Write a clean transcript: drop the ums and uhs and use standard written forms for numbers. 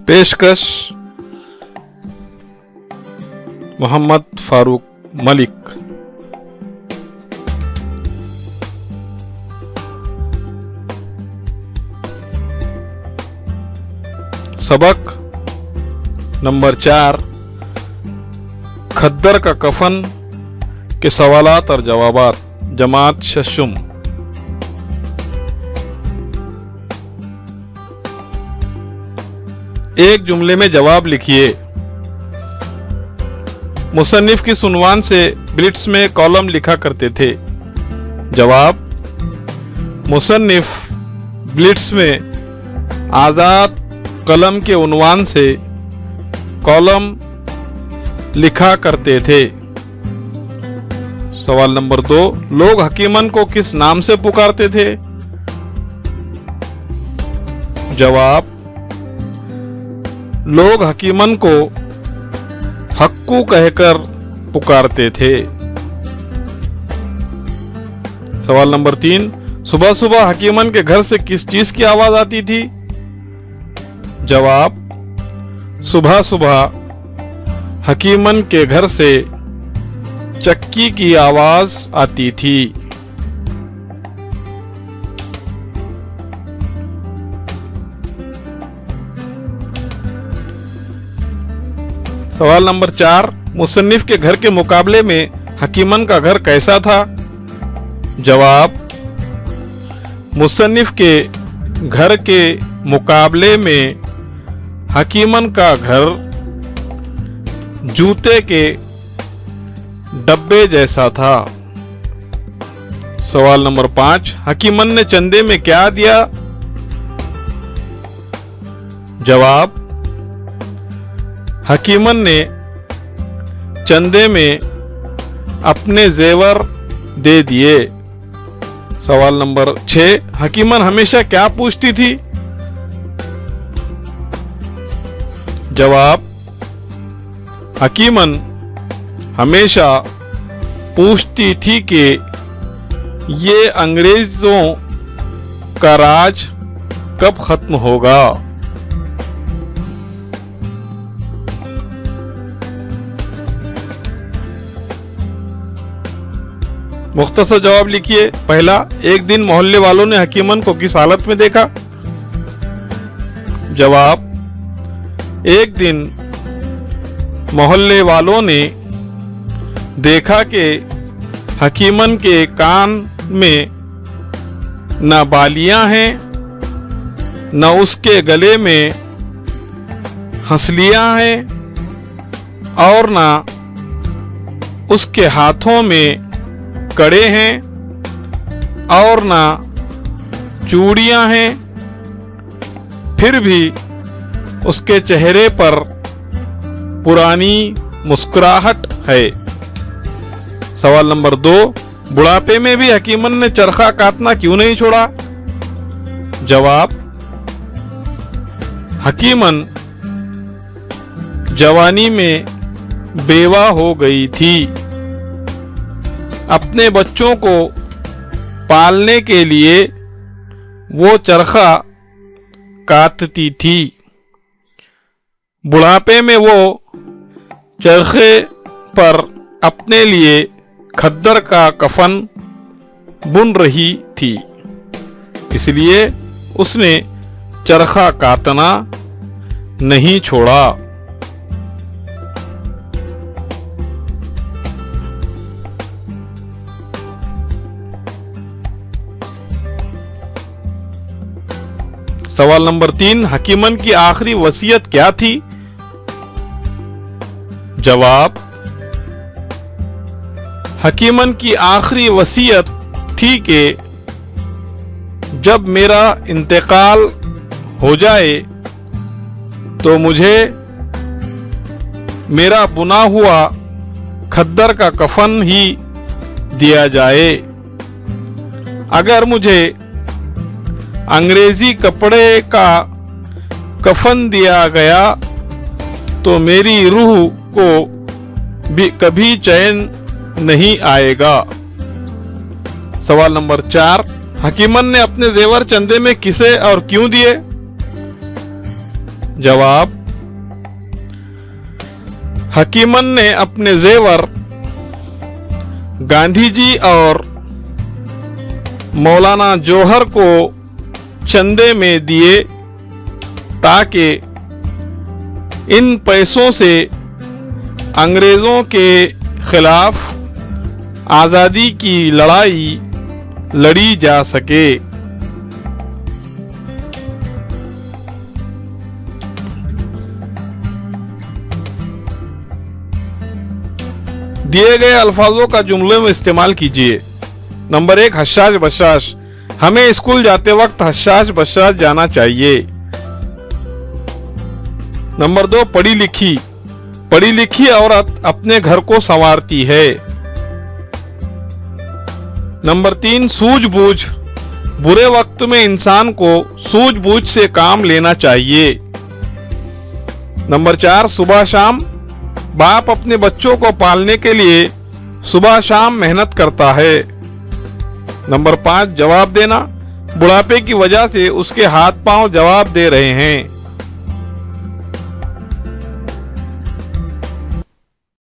पेशकश मोहम्मद फारूक मलिक। सबक नंबर 4, खद्दर का कफन के सवालात और जवाबात, जमात शशुम। एक जुमले में जवाब लिखिए। मुसन्निफ किस उन्वान से ब्लिट्स में कॉलम लिखा करते थे? जवाब, मुसन्निफ ब्लिट्स में आज़ाद कलम के उन्वान से कॉलम लिखा करते थे। सवाल नंबर 2, लोग हकीमन को किस नाम से पुकारते थे? जवाब, लोग हकीमन को हक्कू कहकर पुकारते थे। सवाल नंबर 3, सुबह सुबह हकीमन के घर से किस चीज की आवाज आती थी? जवाब, सुबह सुबह हकीमन के घर से चक्की की आवाज आती थी। सवाल नंबर 4, मुसन्निफ के घर के मुकाबले में हकीमन का घर कैसा था? जवाब, मुसन्निफ के घर के मुकाबले में हकीमन का घर जूते के डब्बे जैसा था। सवाल नंबर 5, हकीमन ने चंदे में क्या दिया? जवाब, हकीमन ने चंदे में अपने जेवर दे दिए। सवाल नंबर 6, हकीमन हमेशा क्या पूछती थी? जवाब, हकीमन हमेशा पूछती थी कि ये अंग्रेजों का राज कब खत्म होगा। मुख्तसर जवाब लिखिए। पहला, एक दिन मोहल्ले वालों ने हकीमन को किस हालत में देखा? जवाब, एक दिन मोहल्ले वालों ने देखा कि हकीमन के कान में न बालियां हैं, न उसके गले में हंसलियां हैं और न उसके हाथों में कड़े हैं और ना चूड़ियां हैं, फिर भी उसके चेहरे पर पुरानी मुस्कुराहट है। सवाल नंबर 2, बुढ़ापे में भी हकीमन ने चरखा काटना क्यों नहीं छोड़ा? जवाब, हकीमन जवानी में बेवा हो गई थी। अपने बच्चों को पालने के लिए वो चरखा काटती थी। बुढ़ापे में वो चरखे पर अपने लिए खद्दर का कफन बुन रही थी, इसलिए उसने चरखा काटना नहीं छोड़ा। सवाल नंबर 3, हकीमन की आखिरी वसीयत क्या थी? जवाब, हकीमन की आखिरी वसीयत थी कि जब मेरा इंतकाल हो जाए तो मुझे मेरा बुना हुआ खद्दर का कफन ही दिया जाए। अगर मुझे अंग्रेजी कपड़े का कफन दिया गया तो मेरी रूह को भी कभी चैन नहीं आएगा। सवाल नंबर 4, हकीमन ने अपने जेवर चंदे में किसे और क्यों दिए? जवाब, हकीमन ने अपने जेवर गांधी जी और मौलाना जौहर को चंदे में दिए ताकि इन पैसों से अंग्रेज़ों के खिलाफ आज़ादी की लड़ाई लड़ी जा सके। दिए गए अल्फाजों का जुमले में इस्तेमाल कीजिए। नंबर 1, हशाश बशाश। हमें स्कूल जाते वक्त हशाश बशाश जाना चाहिए। नंबर 2, पढ़ी लिखी। पढ़ी लिखी औरत अपने घर को संवारती है। नंबर 3, सूझबूझ। बुरे वक्त में इंसान को सूझबूझ से काम लेना चाहिए। नंबर 4, सुबह शाम। बाप अपने बच्चों को पालने के लिए सुबह शाम मेहनत करता है। नंबर 5, जवाब देना। बुढ़ापे की वजह से उसके हाथ पांव जवाब दे रहे हैं।